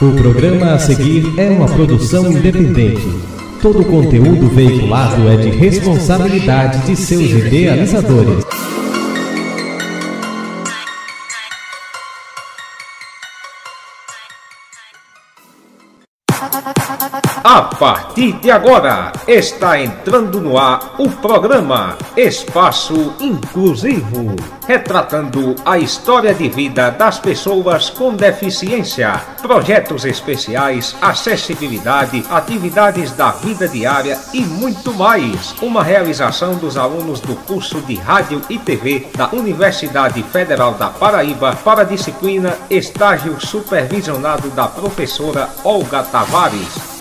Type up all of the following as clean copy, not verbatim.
O programa a seguir é uma produção independente. Todo o conteúdo veiculado é de responsabilidade de seus idealizadores. A partir de agora, está entrando no ar o programa Espaço Inclusivo, retratando a história de vida das pessoas com deficiência, projetos especiais, acessibilidade, atividades da vida diária e muito mais. Uma realização dos alunos do curso de Rádio e TV da Universidade Federal da Paraíba para a disciplina Estágio Supervisionado da professora Olga Tavares.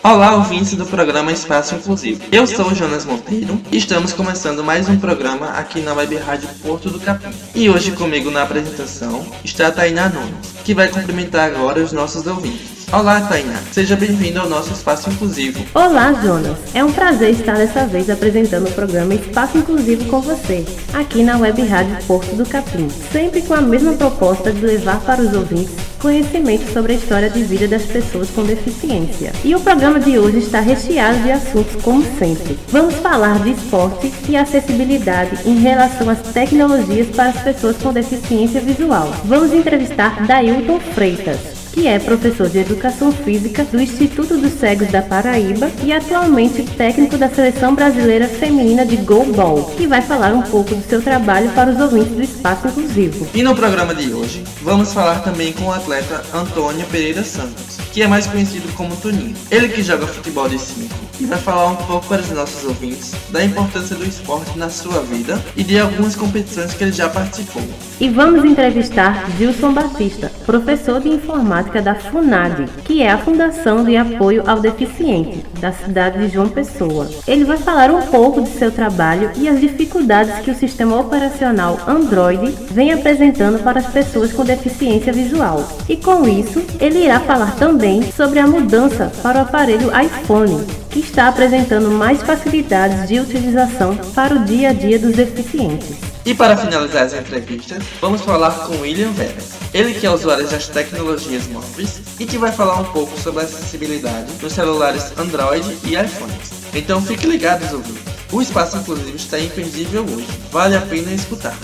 Olá, ouvintes do programa Espaço Inclusivo. Eu sou o Jonas Monteiro e estamos começando mais um programa aqui na Web Rádio Porto do Capim. E hoje comigo na apresentação está a Tainá Nunes, que vai cumprimentar agora os nossos ouvintes. Olá, Tainá. Seja bem-vindo ao nosso Espaço Inclusivo. Olá, Jonas. É um prazer estar dessa vez apresentando o programa Espaço Inclusivo com você, aqui na Web Rádio Porto do Capim, sempre com a mesma proposta de levar para os ouvintes conhecimento sobre a história de vida das pessoas com deficiência. E o programa de hoje está recheado de assuntos como sempre. Vamos falar de esporte e acessibilidade em relação às tecnologias para as pessoas com deficiência visual. Vamos entrevistar Dailton Freitas, que é professor de Educação Física do Instituto dos Cegos da Paraíba e atualmente técnico da Seleção Brasileira Feminina de Goalball, que vai falar um pouco do seu trabalho para os ouvintes do Espaço Inclusivo. E no programa de hoje, vamos falar também com o atleta Antônio Pereira Santos, que é mais conhecido como Toninho. Ele que joga futebol de 5 e vai falar um pouco para os nossos ouvintes da importância do esporte na sua vida e de algumas competições que ele já participou. E vamos entrevistar Gilson Batista, professor de informática da FUNAD, que é a Fundação de Apoio ao Deficiente, da cidade de João Pessoa. Ele vai falar um pouco de seu trabalho e as dificuldades que o sistema operacional Android vem apresentando para as pessoas com deficiência visual. E com isso, ele irá falar também sobre a mudança para o aparelho iPhone, que está apresentando mais facilidades de utilização para o dia a dia dos deficientes. E para finalizar as entrevistas, vamos falar com William Veras. Ele que é usuário das tecnologias móveis e que vai falar um pouco sobre a acessibilidade nos celulares Android e iPhones. Então fique ligados, ouvintes. O Espaço Inclusivo está imperdível hoje. Vale a pena escutar.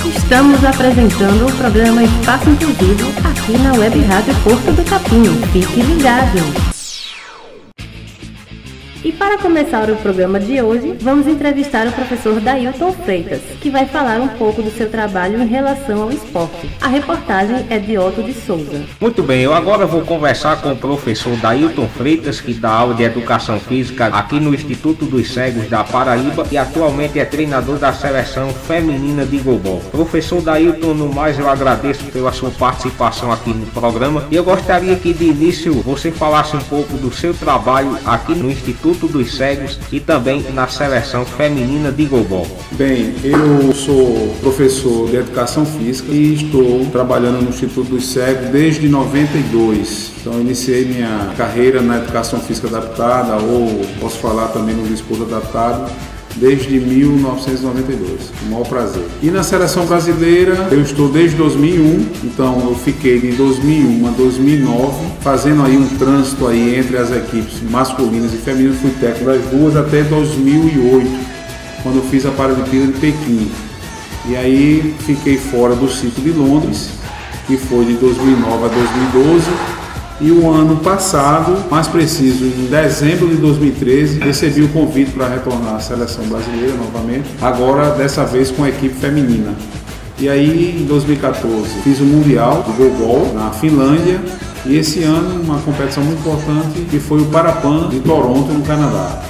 Estamos apresentando o programa Espaço Inclusivo aqui na Web Rádio Porto do Capim. Fique ligado! E para começar o programa de hoje, vamos entrevistar o professor Dailton Freitas, que vai falar um pouco do seu trabalho em relação ao esporte. A reportagem é de Otto de Souza. Muito bem, eu agora vou conversar com o professor Dailton Freitas, que dá aula de Educação Física aqui no Instituto dos Cegos da Paraíba e atualmente é treinador da Seleção Feminina de Goalball. Professor Dailton, no mais eu agradeço pela sua participação aqui no programa e eu gostaria que de início você falasse um pouco do seu trabalho aqui no Instituto dos Cegos e também na Seleção Feminina de Goalball. Bem, eu sou professor de Educação Física e estou trabalhando no Instituto dos Cegos desde 92. Então eu iniciei minha carreira na Educação Física Adaptada, ou posso falar também no Desporto Adaptado, desde 1992, com o maior prazer. E na Seleção Brasileira eu estou desde 2001, então eu fiquei de 2001 a 2009, fazendo aí um trânsito aí entre as equipes masculinas e femininas, fui técnico das duas até 2008, quando eu fiz a Paralimpíada de Pequim. E aí fiquei fora do ciclo de Londres, que foi de 2009 a 2012, e o ano passado, mais preciso, em dezembro de 2013, recebi o convite para retornar à Seleção Brasileira novamente, agora dessa vez com a equipe feminina. E aí, em 2014, fiz o Mundial do Goalball na Finlândia, e esse ano uma competição muito importante, que foi o Parapan de Toronto, no Canadá.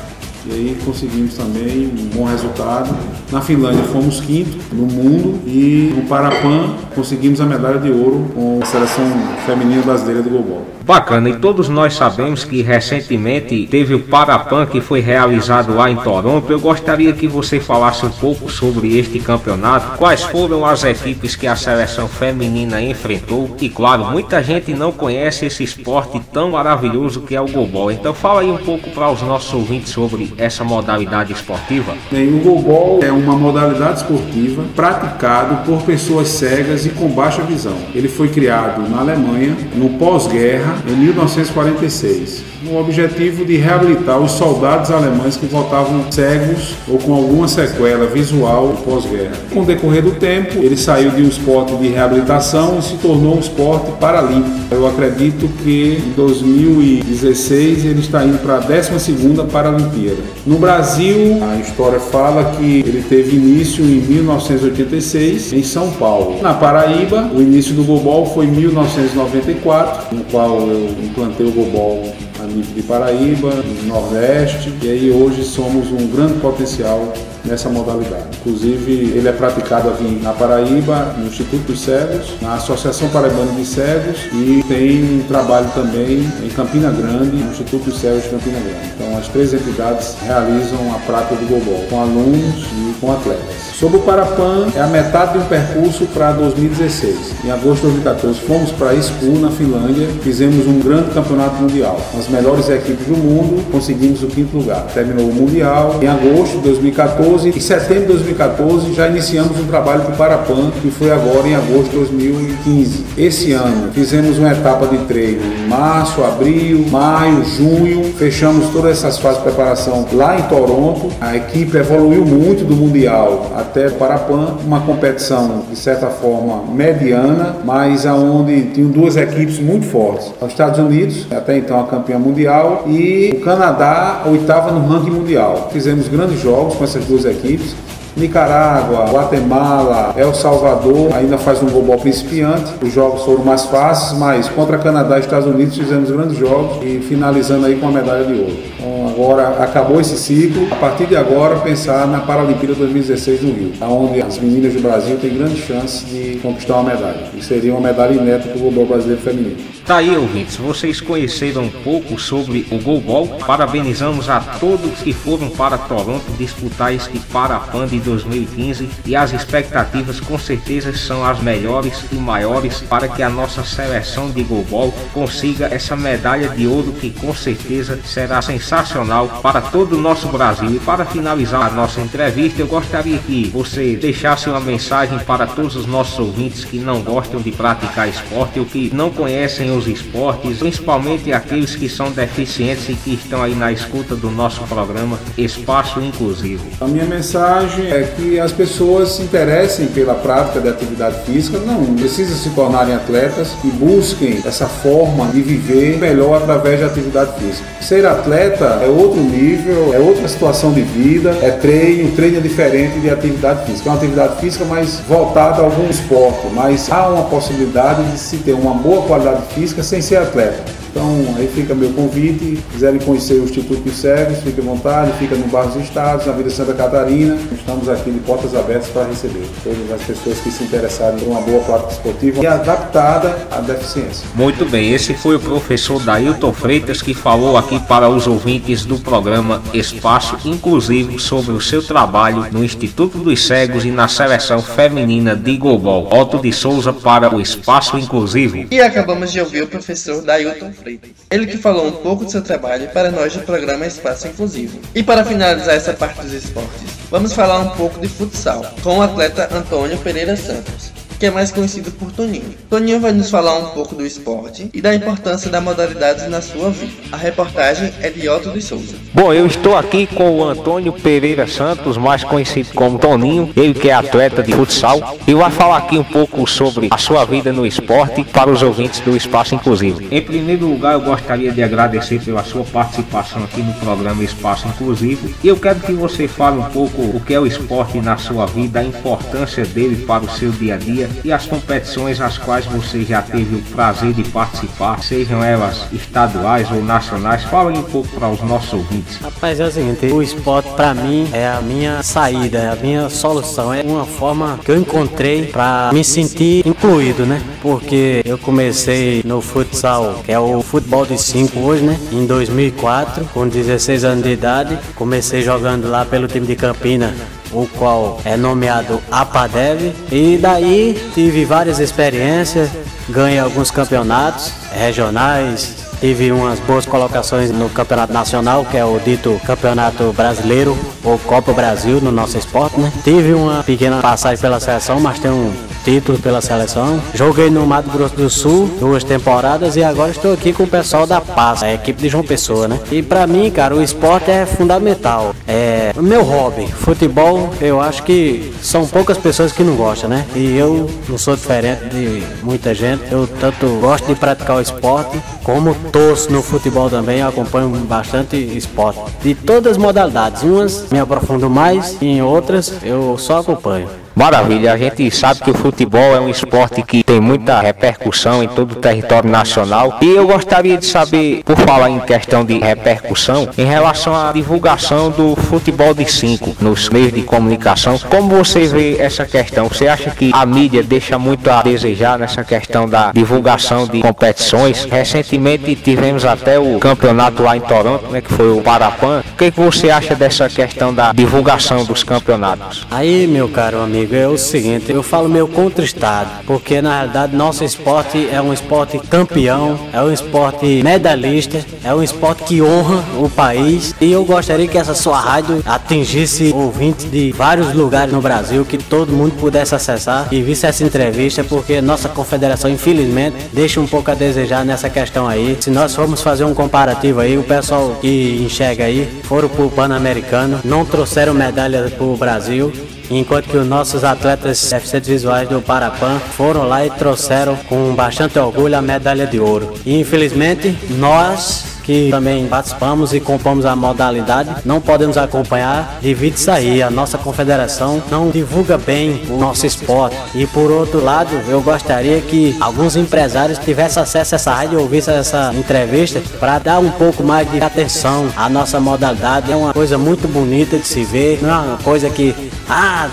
E aí conseguimos também um bom resultado. Na Finlândia fomos quinto no mundo e no Parapan conseguimos a medalha de ouro com a Seleção Feminina Brasileira de Goalball. Bacana, e todos nós sabemos que recentemente teve o Parapan que foi realizado lá em Toronto. Eu gostaria que você falasse um pouco sobre este campeonato, quais foram as equipes que a seleção feminina enfrentou e claro, muita gente não conhece esse esporte tão maravilhoso que é o goalball. Então fala aí um pouco para os nossos ouvintes sobre essa modalidade esportiva. Bem, o goalball é uma modalidade esportiva praticado por pessoas cegas e com baixa visão. Ele foi criado na Alemanha no pós-guerra, em 1946, com o objetivo de reabilitar os soldados alemães que voltavam cegos ou com alguma sequela visual pós-guerra. Com o decorrer do tempo, ele saiu de um esporte de reabilitação e se tornou um esporte paralímpico. Eu acredito que em 2016 ele está indo para a 12ª Paralimpíada. No Brasil, a história fala que ele teve início em 1986 em São Paulo. Na Paraíba, o início do goalball foi em 1994, no qual eu implantei o goalball a nível de Paraíba, no Nordeste, e aí hoje somos um grande potencial nessa modalidade. Inclusive, ele é praticado aqui na Paraíba, no Instituto dos Cegos, na Associação Paraibana de Cegos, e tem um trabalho também em Campina Grande, no Instituto dos Cegos de Campina Grande. Então, as 3 entidades realizam a prática do goalball, com alunos e com atletas. Sobre o Parapan, é a metade de um percurso para 2016. Em agosto de 2014, fomos para Espoo, na Finlândia, fizemos um grande campeonato mundial. As melhores equipes do mundo, conseguimos o 5º lugar. Terminou o Mundial em agosto de 2014. Em setembro de 2014 já iniciamos um trabalho para o Parapan, que foi agora em agosto de 2015. Esse ano fizemos uma etapa de treino em março, abril, maio, junho, fechamos todas essas fases de preparação lá em Toronto. A equipe evoluiu muito do Mundial até o Parapan, uma competição de certa forma mediana, mas aonde tinham 2 equipes muito fortes. Os Estados Unidos, até então a campeã mundial, e o Canadá, 8ª no ranking mundial. Fizemos grandes jogos com essas 2 equipes. Nicarágua, Guatemala, El Salvador ainda faz um goalball principiante. Os jogos foram mais fáceis, mas contra Canadá e Estados Unidos fizemos grandes jogos e finalizando aí com a medalha de ouro. Então agora acabou esse ciclo. A partir de agora pensar na Paralimpíada 2016 no Rio, onde as meninas do Brasil têm grande chance de conquistar uma medalha. E seria uma medalha inédita para o goalball brasileiro feminino. Tá aí, ouvintes, vocês conheceram um pouco sobre o goalball. Parabenizamos a todos que foram para Toronto disputar este Parapan de 2015 e as expectativas com certeza são as melhores e maiores para que a nossa seleção de goalball consiga essa medalha de ouro que com certeza será sensacional para todo o nosso Brasil. E para finalizar a nossa entrevista, eu gostaria que você deixasse uma mensagem para todos os nossos ouvintes que não gostam de praticar esporte ou que não conhecem os esportes, principalmente aqueles que são deficientes e que estão aí na escuta do nosso programa Espaço Inclusivo. A minha mensagem é que as pessoas se interessem pela prática da atividade física, não precisam se tornarem atletas e busquem essa forma de viver melhor através da atividade física. Ser atleta é outro nível, é outra situação de vida, é treino é diferente de atividade física. É uma atividade física mais voltada a algum esporte, mas há uma possibilidade de se ter uma boa qualidade física sem ser atleta. Então, aí fica meu convite. Se quiserem conhecer o Instituto dos Cegos, fique à vontade, fica no Bairro dos Estados, na Vila Santa Catarina. Estamos aqui de portas abertas para receber todas as pessoas que se interessarem por uma boa prática esportiva e adaptada à deficiência. Muito bem, esse foi o professor Dailton Freitas que falou aqui para os ouvintes do programa Espaço Inclusivo sobre o seu trabalho no Instituto dos Cegos e na seleção feminina de goalball. Otto de Souza para o Espaço Inclusivo. E acabamos de ouvir o professor Dailton Freitas. Ele que falou um pouco do seu trabalho para nós do programa Espaço Inclusivo. E para finalizar essa parte dos esportes, vamos falar um pouco de futsal com o atleta Antônio Pereira Santos, que é mais conhecido por Toninho. Toninho vai nos falar um pouco do esporte e da importância da modalidade na sua vida. A reportagem é de Otto de Souza. Bom, eu estou aqui com o Antônio Pereira Santos, mais conhecido como Toninho, ele que é atleta de futsal, e vai falar aqui um pouco sobre a sua vida no esporte para os ouvintes do Espaço Inclusivo. Em primeiro lugar, eu gostaria de agradecer pela sua participação aqui no programa Espaço Inclusivo, e eu quero que você fale um pouco o que é o esporte na sua vida, a importância dele para o seu dia a dia dia e as competições às quais você já teve o prazer de participar, sejam elas estaduais ou nacionais. Fale um pouco para os nossos ouvintes. Rapaz, é o seguinte, o esporte pra mim é a minha saída, é a minha solução, é uma forma que eu encontrei pra me sentir incluído, né? Porque eu comecei no futsal, que é o futebol de 5 hoje, né? Em 2004, com 16 anos de idade, comecei jogando lá pelo time de Campina, o qual é nomeado APADEV, e daí tive várias experiências, ganhei alguns campeonatos regionais, tive umas boas colocações no campeonato nacional, que é o dito campeonato brasileiro, ou Copa Brasil no nosso esporte, né? Tive uma pequena passagem pela seleção, mas tenho um título pela seleção. Joguei no Mato Grosso do Sul 2 temporadas e agora estou aqui com o pessoal da PAS, a equipe de João Pessoa, né? E pra mim, cara, o esporte é fundamental. É o meu hobby. Futebol, eu acho que são poucas pessoas que não gostam, né? E eu não sou diferente de muita gente. Eu tanto gosto de praticar o esporte, como torço no futebol também, acompanho bastante esporte. De todas as modalidades, umas me aprofundo mais, e em outras eu só acompanho. Maravilha, a gente sabe que o futebol é um esporte que tem muita repercussão em todo o território nacional, e eu gostaria de saber, por falar em questão de repercussão, em relação à divulgação do futebol de 5 nos meios de comunicação, como você vê essa questão? Você acha que a mídia deixa muito a desejar nessa questão da divulgação de competições? Recentemente tivemos até o campeonato lá em Toronto, né, que foi o Parapan. O que você acha dessa questão da divulgação dos campeonatos? Aí, meu caro amigo, é o seguinte, eu falo meio contristado, porque na realidade nosso esporte é um esporte campeão, é um esporte medalhista, é um esporte que honra o país, e eu gostaria que essa sua rádio atingisse ouvintes de vários lugares no Brasil, que todo mundo pudesse acessar e visse essa entrevista, porque nossa confederação infelizmente deixa um pouco a desejar nessa questão aí. Se nós formos fazer um comparativo aí, o pessoal que enxerga aí foram pro Pan-Americano, não trouxeram medalha pro Brasil, enquanto que os nossos atletas deficientes visuais do Parapan foram lá e trouxeram com bastante orgulho a medalha de ouro. E infelizmente nós, que também participamos e compomos a modalidade, não podemos acompanhar devido a isso aí. A nossa confederação não divulga bem o nosso esporte. E por outro lado, eu gostaria que alguns empresários tivessem acesso a essa rádio e ouvissem essa entrevista para dar um pouco mais de atenção à nossa modalidade. É uma coisa muito bonita de se ver, não é uma coisa que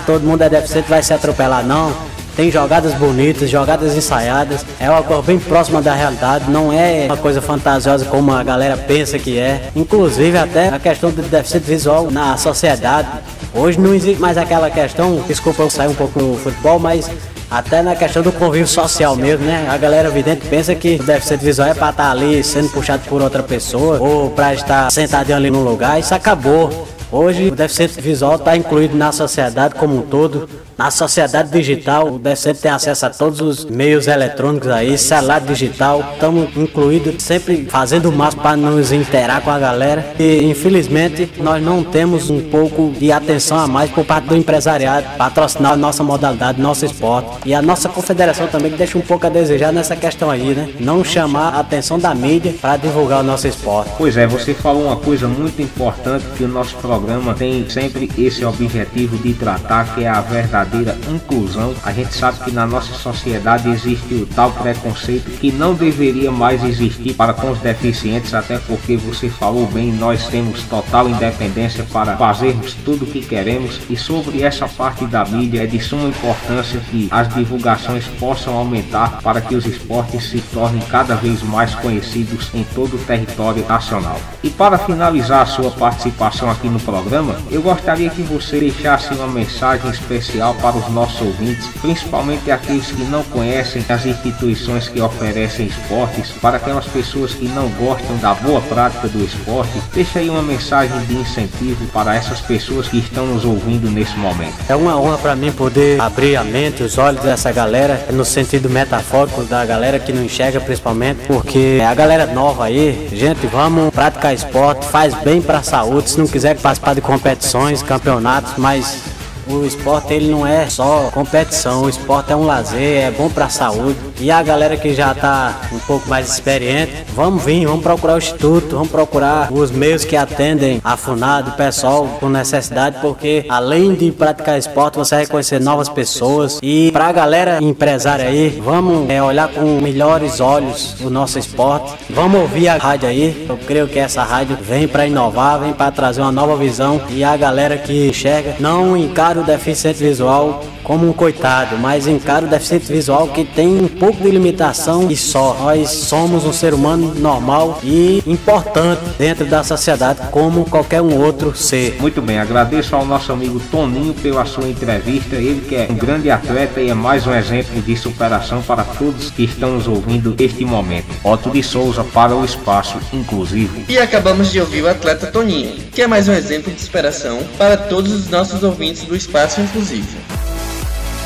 todo mundo é deficiente, vai se atropelar, não. Tem jogadas bonitas, jogadas ensaiadas, é uma coisa bem próxima da realidade, não é uma coisa fantasiosa como a galera pensa que é. Inclusive até a questão do deficiente visual na sociedade. Hoje não existe mais aquela questão, desculpa eu sair um pouco do futebol, mas até na questão do convívio social mesmo, né? A galera vidente pensa que o deficiente visual é pra estar ali sendo puxado por outra pessoa, ou pra estar sentadinho ali num lugar. Isso acabou. Hoje o deficiente visual está incluído na sociedade como um todo. Na sociedade digital, o deficiente tem acesso a todos os meios eletrônicos aí, celular digital. Estamos incluídos, sempre fazendo o máximo para nos interar com a galera. E infelizmente nós não temos um pouco de atenção a mais por parte do empresariado, patrocinar a nossa modalidade, nosso esporte. E a nossa confederação também que deixa um pouco a desejar nessa questão aí, né? Não chamar a atenção da mídia para divulgar o nosso esporte. Pois é, você falou uma coisa muito importante, que o nosso programa tem sempre esse objetivo de tratar, que é a verdadeira inclusão. A gente sabe que na nossa sociedade existe o tal preconceito que não deveria mais existir para com os deficientes, até porque você falou bem, nós temos total independência para fazermos tudo o que queremos, e sobre essa parte da mídia é de suma importância que as divulgações possam aumentar para que os esportes se tornem cada vez mais conhecidos em todo o território nacional. E para finalizar a sua participação aqui no programa, eu gostaria que você deixasse uma mensagem especial para os nossos ouvintes, principalmente aqueles que não conhecem as instituições que oferecem esportes, para aquelas pessoas que não gostam da boa prática do esporte. Deixa aí uma mensagem de incentivo para essas pessoas que estão nos ouvindo nesse momento. É uma honra para mim poder abrir a mente, os olhos dessa galera, no sentido metafórico da galera que não enxerga, principalmente porque a galera nova aí, gente, vamos praticar esporte, faz bem para a saúde. Se não quiser participar de competições, campeonatos, mas o esporte ele não é só competição, o esporte é um lazer, é bom pra saúde. E a galera que já tá um pouco mais experiente, vamos procurar o instituto, vamos procurar os meios que atendem a FUNAD, o pessoal com necessidade, porque além de praticar esporte, você vai conhecer novas pessoas. E pra galera empresária aí, vamos olhar com melhores olhos o nosso esporte, vamos ouvir a rádio aí. Eu creio que essa rádio vem pra inovar, vem pra trazer uma nova visão, e a galera que enxerga não encara o deficiente visual como um coitado, mas encara o deficiente visual que tem um pouco de limitação e só. Nós somos um ser humano normal e importante dentro da sociedade como qualquer um outro ser. Muito bem, agradeço ao nosso amigo Toninho pela sua entrevista, ele que é um grande atleta e é mais um exemplo de superação para todos que estão nos ouvindo neste momento. Otto de Souza para o Espaço Inclusivo. E acabamos de ouvir o atleta Toninho, que é mais um exemplo de superação para todos os nossos ouvintes do Espaço Inclusivo.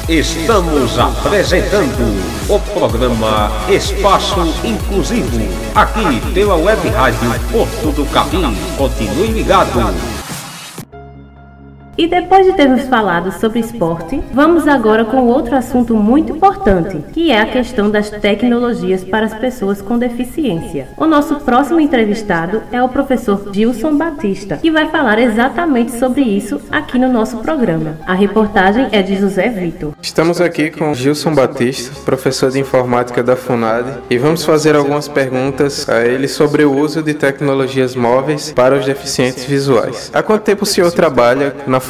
Estamos apresentando o programa Espaço Inclusivo, aqui pela Web Rádio Porto do Capim. Continue ligado. E depois de termos falado sobre esporte, vamos agora com outro assunto muito importante, que é a questão das tecnologias para as pessoas com deficiência. O nosso próximo entrevistado é o professor Gilson Batista, que vai falar exatamente sobre isso aqui no nosso programa. A reportagem é de José Vitor. Estamos aqui com Gilson Batista, professor de informática da FUNAD, e vamos fazer algumas perguntas a ele sobre o uso de tecnologias móveis para os deficientes visuais. Há quanto tempo o senhor trabalha na FUNAD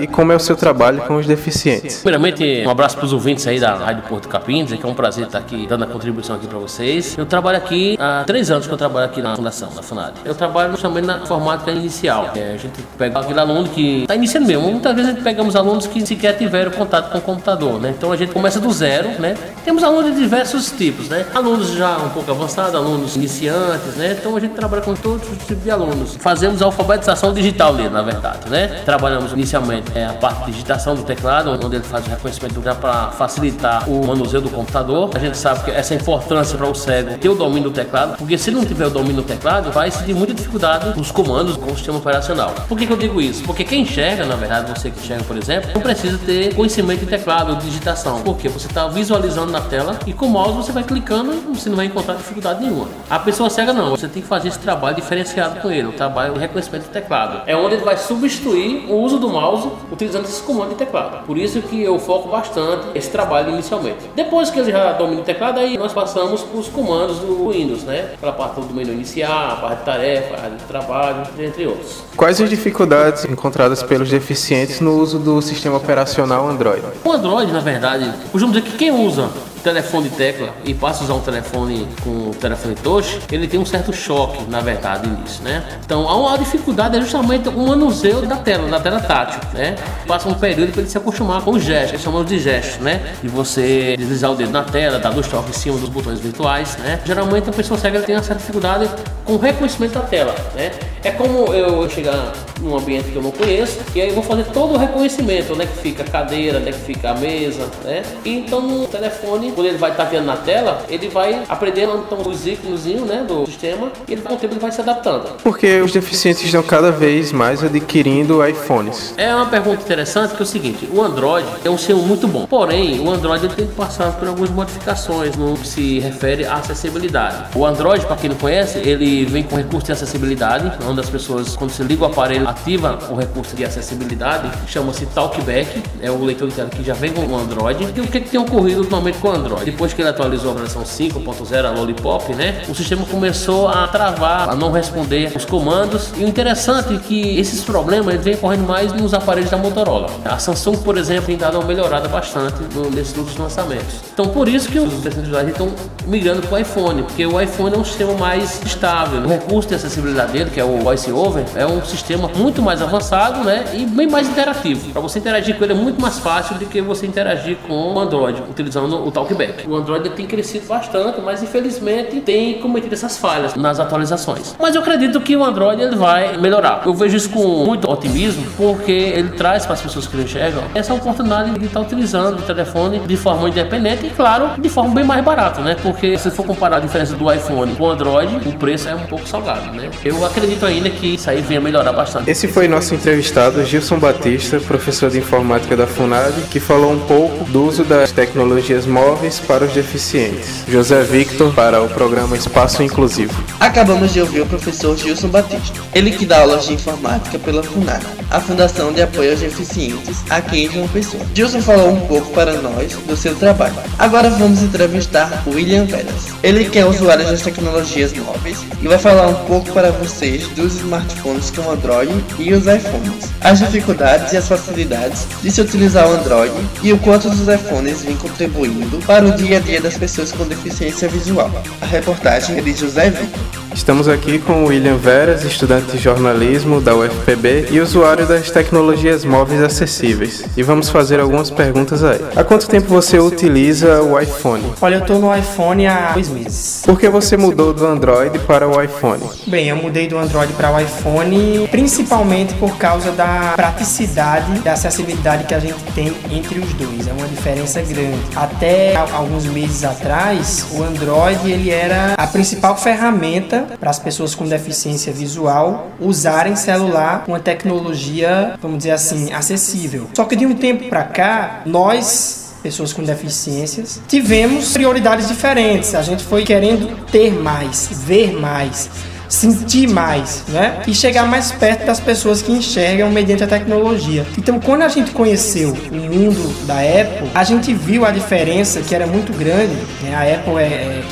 e como é o seu trabalho com os deficientes? Primeiramente, um abraço para os ouvintes aí da Rádio Porto Capim, dizer que é um prazer estar aqui dando a contribuição aqui para vocês. Eu trabalho aqui há 3 anos que eu trabalho aqui na fundação da FUNAD. Eu trabalho também na informática inicial. A gente pega aquele aluno que está iniciando mesmo. Muitas vezes a gente pegamos alunos que sequer tiveram contato com o computador, né? Então a gente começa do zero, né? Temos alunos de diversos tipos, né? Alunos já um pouco avançados, alunos iniciantes, né? Então a gente trabalha com todos os tipos de alunos. Fazemos a alfabetização digital dele, na verdade, né? Trabalhamos inicialmente a parte de digitação do teclado, onde ele faz o reconhecimento para facilitar o manuseio do computador. A gente sabe que essa importância para o cego ter o domínio do teclado, porque se não tiver o domínio do teclado, vai ter muita dificuldade nos comandos com o sistema operacional. Por que eu digo isso? Porque quem enxerga, na verdade, você que enxerga, por exemplo, não precisa ter conhecimento de teclado, de digitação, porque você está visualizando na tela e com o mouse você vai clicando e você não vai encontrar dificuldade nenhuma. A pessoa cega não, você tem que fazer esse trabalho diferenciado com ele, o trabalho de reconhecimento do teclado. É onde ele vai substituir o uso do mouse utilizando esse comando de teclado. Por isso que eu foco bastante esse trabalho inicialmente. Depois que ele já domina o teclado, aí nós passamos para os comandos do Windows, né? Pela parte do menu iniciar, a parte de tarefa, a área de trabalho, entre outros. Quais as dificuldades encontradas pelos deficientes no uso do sistema operacional Android? O Android, na verdade, costumo dizer que quem usa telefone de tecla e passa a usar um telefone com o telefone touch, ele tem um certo choque, na verdade, nisso, né? Então, a dificuldade é justamente o manuseio da tela tátil, né? Passa um período para ele se acostumar com os gestos, que chamamos de gestos, né? De você deslizar o dedo na tela, dar 2 toques em cima dos botões virtuais, né? Geralmente a pessoa cega tem uma certa dificuldade com o reconhecimento da tela, né? É como eu chegar num ambiente que eu não conheço e aí eu vou fazer todo o reconhecimento, onde é que fica a cadeira, onde é que fica a mesa, né? E então no telefone, quando ele vai estar vendo na tela, ele vai aprendendo então, os ícones, né, do sistema e ele, com o tempo ele vai se adaptando. Porque os deficientes estão cada vez mais adquirindo iPhones. É uma pergunta interessante que é o seguinte, o Android é um sistema muito bom, porém o Android ele tem que passar por algumas modificações no que se refere à acessibilidade. O Android, para quem não conhece, ele vem com recurso de acessibilidade, onde as pessoas, quando você liga o aparelho, ativa o recurso de acessibilidade, chama-se Talkback, é o leitor de tela que já vem com o Android. E o que tem ocorrido ultimamente com o Android? Depois que ele atualizou a versão 5.0, a Lollipop, né, o sistema começou a travar, a não responder os comandos. E o interessante é que esses problemas vêm ocorrendo mais nos aparelhos da Motorola. A Samsung, por exemplo, tem dado uma melhorada bastante nesses últimos lançamentos. Então, por isso que os desenvolvedores estão migrando para o iPhone, porque o iPhone é um sistema mais estável. O recurso de acessibilidade dele, que é o VoiceOver, é um sistema muito mais avançado, né, e bem mais interativo. Para você interagir com ele é muito mais fácil do que você interagir com o Android, utilizando o Talkback. TalkBack. O Android tem crescido bastante, mas infelizmente tem cometido essas falhas nas atualizações. Mas eu acredito que o Android ele vai melhorar. Eu vejo isso com muito otimismo, porque ele traz para as pessoas que não enxergam essa oportunidade de estar utilizando o telefone de forma independente e, claro, de forma bem mais barata, né? Porque se for comparar a diferença do iPhone com o Android, o preço é um pouco salgado, né? Eu acredito ainda que isso aí venha melhorar bastante. Esse foi nosso entrevistado, Gilson Batista, professor de informática da FUNAD, que falou um pouco do uso das tecnologias móveis para os deficientes. José Victor, para o programa Espaço Inclusivo. Acabamos de ouvir o professor Gilson Batista, ele que dá aulas de informática pela FUNAD, a Fundação de Apoio aos Deficientes, aqui em João Pessoa. Gilson falou um pouco para nós do seu trabalho. Agora vamos entrevistar o William Veras. Ele que é usuário das tecnologias móveis e vai falar um pouco para vocês dos smartphones com Android e os iPhones, as dificuldades e as facilidades de se utilizar o Android e o quanto os iPhones vêm contribuindo para o dia a dia das pessoas com deficiência visual. A reportagem é de José Victor. Estamos aqui com o William Veras, estudante de jornalismo da UFPB e usuário das tecnologias móveis acessíveis. E vamos fazer algumas perguntas a ele. Há quanto tempo você utiliza o iPhone? Olha, eu estou no iPhone há 2 meses. Por que você mudou do Android para o iPhone? Bem, eu mudei do Android para o iPhone principalmente por causa da praticidade, da acessibilidade que a gente tem entre os dois. É uma diferença grande. Até alguns meses atrás, o Android ele era a principal ferramenta para as pessoas com deficiência visual usarem celular com uma tecnologia, vamos dizer assim, acessível. Só que de um tempo para cá, nós, pessoas com deficiências, tivemos prioridades diferentes. A gente foi querendo ter mais, ver mais, sentir mais, né? E chegar mais perto das pessoas que enxergam mediante a tecnologia. Então, quando a gente conheceu o mundo da Apple, a gente viu a diferença que era muito grande, né? A Apple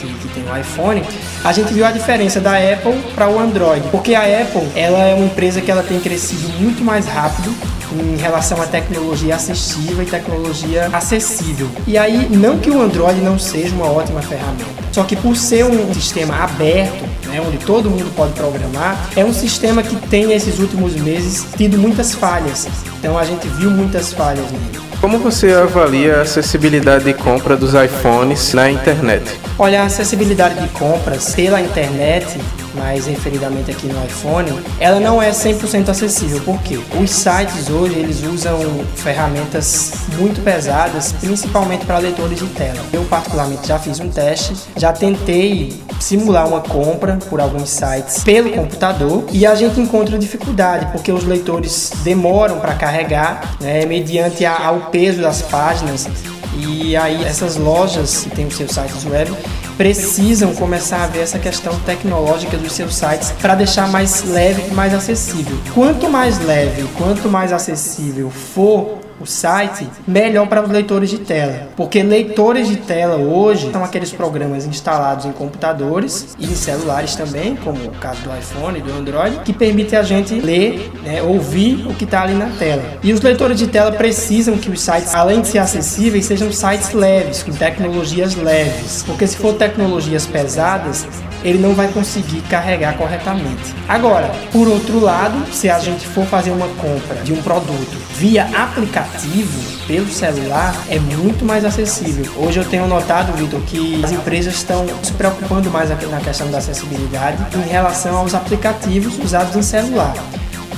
que tem o iPhone, a gente viu a diferença da Apple para o Android, porque a Apple ela é uma empresa que ela tem crescido muito mais rápido em relação à tecnologia acessível e tecnologia acessível. E aí, não que o Android não seja uma ótima ferramenta, só que por ser um sistema aberto, né, onde todo mundo pode programar, é um sistema que tem nesses últimos meses tido muitas falhas. Então a gente viu muitas falhas nele. Como você avalia a acessibilidade de compra dos iPhones na internet? Olha, a acessibilidade de compras pela internet, mais referidamente aqui no iPhone, ela não é 100% acessível. Por quê? Os sites hoje, eles usam ferramentas muito pesadas, principalmente para leitores de tela. Eu, particularmente, já fiz um teste, já tentei simular uma compra por alguns sites pelo computador e a gente encontra dificuldade, porque os leitores demoram para carregar, né, mediante ao peso das páginas. E aí essas lojas que têm os seus sites web precisam começar a ver essa questão tecnológica dos seus sites para deixar mais leve e mais acessível. Quanto mais leve, quanto mais acessível for o site, melhor para os leitores de tela. Porque leitores de tela hoje são aqueles programas instalados em computadores e em celulares também, como o caso do iPhone e do Android, que permitem a gente ler, né, ouvir o que está ali na tela. E os leitores de tela precisam que os sites, além de ser acessíveis, sejam sites leves, com tecnologias leves. Porque se for tecnologias pesadas, ele não vai conseguir carregar corretamente. Agora, por outro lado, se a gente for fazer uma compra de um produto via aplicativo, pelo celular, é muito mais acessível. Hoje eu tenho notado, Vitor, que as empresas estão se preocupando mais na questão da acessibilidade em relação aos aplicativos usados em celular.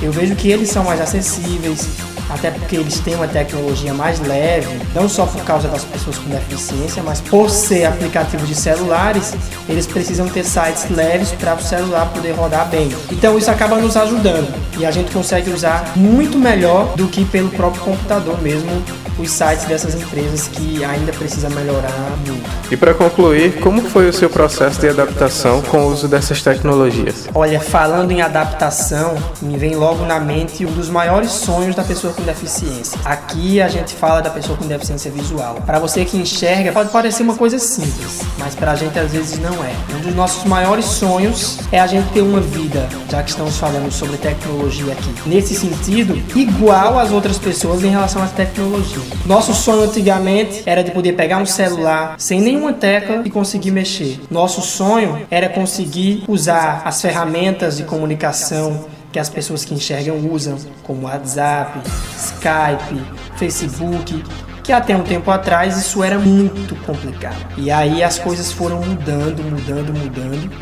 Eu vejo que eles são mais acessíveis, até porque eles têm uma tecnologia mais leve, não só por causa das pessoas com deficiência, mas por ser aplicativos de celulares, eles precisam ter sites leves para o celular poder rodar bem. Então isso acaba nos ajudando e a gente consegue usar muito melhor do que pelo próprio computador mesmo os sites dessas empresas que ainda precisa melhorar muito. E para concluir, como foi o seu processo de adaptação com o uso dessas tecnologias? Olha, falando em adaptação, me vem logo na mente um dos maiores sonhos da pessoa com deficiência. Aqui a gente fala da pessoa com deficiência visual. Para você que enxerga, pode parecer uma coisa simples, mas para a gente às vezes não é. Um dos nossos maiores sonhos é a gente ter uma vida, já que estamos falando sobre tecnologia aqui, nesse sentido, igual às outras pessoas em relação à tecnologia. Nosso sonho antigamente era de poder pegar um celular sem nenhuma tecla e conseguir mexer. Nosso sonho era conseguir usar as ferramentas de comunicação que as pessoas que enxergam usam, como WhatsApp, Skype, Facebook, que até um tempo atrás isso era muito complicado. E aí as coisas foram mudando,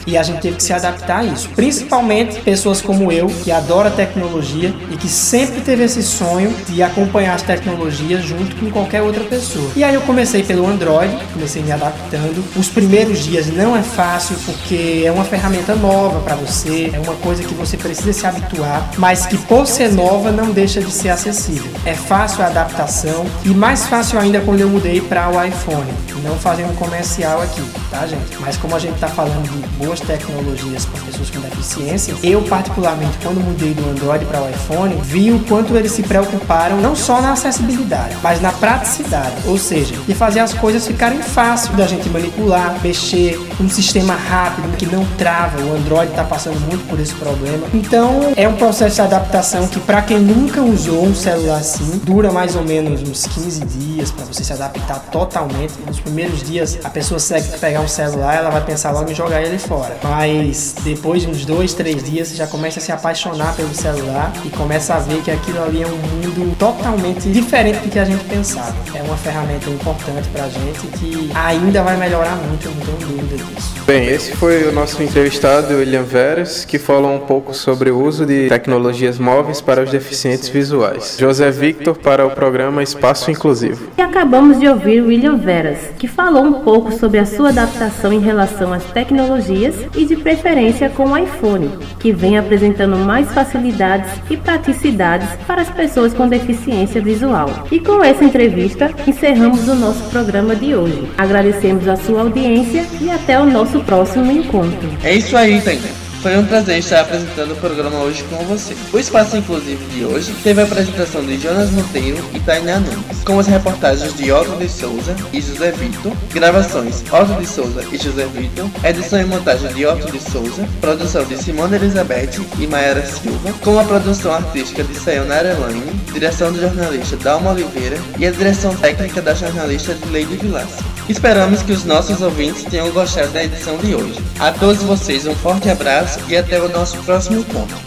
e a gente teve que se adaptar a isso. Principalmente pessoas como eu, que adora tecnologia e que sempre teve esse sonho de acompanhar as tecnologias junto com qualquer outra pessoa. E aí eu comecei pelo Android, comecei me adaptando. Os primeiros dias não é fácil, porque é uma ferramenta nova para você, é uma coisa que você precisa se habituar, mas que por ser nova não deixa de ser acessível. É fácil a adaptação e mais fácil ainda quando eu mudei para o iPhone. Não fazendo um comercial aqui, tá, gente? Mas como a gente está falando de boas tecnologias para pessoas com deficiência, eu particularmente, quando mudei do Android para o iPhone, vi o quanto eles se preocuparam não só na acessibilidade, mas na praticidade, ou seja, de fazer as coisas ficarem fáceis da gente manipular, mexer, um sistema rápido que não trava. O Android está passando muito por esse problema. Então, é um processo de adaptação que, para quem nunca usou um celular assim, dura mais ou menos uns 15 dias para você se adaptar totalmente. Nos primeiros dias, a pessoa segue pegar um celular, ela vai pensar logo em jogar ele fora. Mas depois de uns 2, 3 dias, você já começa a se apaixonar pelo celular e começa a ver que aquilo ali é um mundo totalmente diferente do que a gente pensava. É uma ferramenta importante pra gente que ainda vai melhorar muito, eu não tenho dúvida disso. Bem, esse foi o nosso entrevistado, William Veras, que falou um pouco sobre o uso de tecnologias móveis para os deficientes visuais. José Victor para o programa Espaço Inclusivo. E acabamos de ouvir William Veras, que falou um pouco sobre a sua adaptação em relação às tecnologias e de preferência com o iPhone, que vem apresentando mais facilidades e praticidades para as pessoas com deficiência visual. E com essa entrevista, encerramos o nosso programa de hoje. Agradecemos a sua audiência e até o nosso próximo encontro. É isso aí, Tainá. Foi um prazer estar apresentando o programa hoje com você. O Espaço Inclusivo de hoje teve a apresentação de Jonas Monteiro e Tainá Nunes, com as reportagens de Otto de Souza e José Victor, gravações Otto de Souza e José Victor, edição e montagem de Otto de Souza, produção de Simone Elizabeth e Mayara Silva, com a produção artística de Sayonara Elaine, direção do jornalista Dalma Oliveira e a direção técnica da jornalista de Leide Vilaça. Esperamos que os nossos ouvintes tenham gostado da edição de hoje. A todos vocês um forte abraço e até o nosso próximo encontro.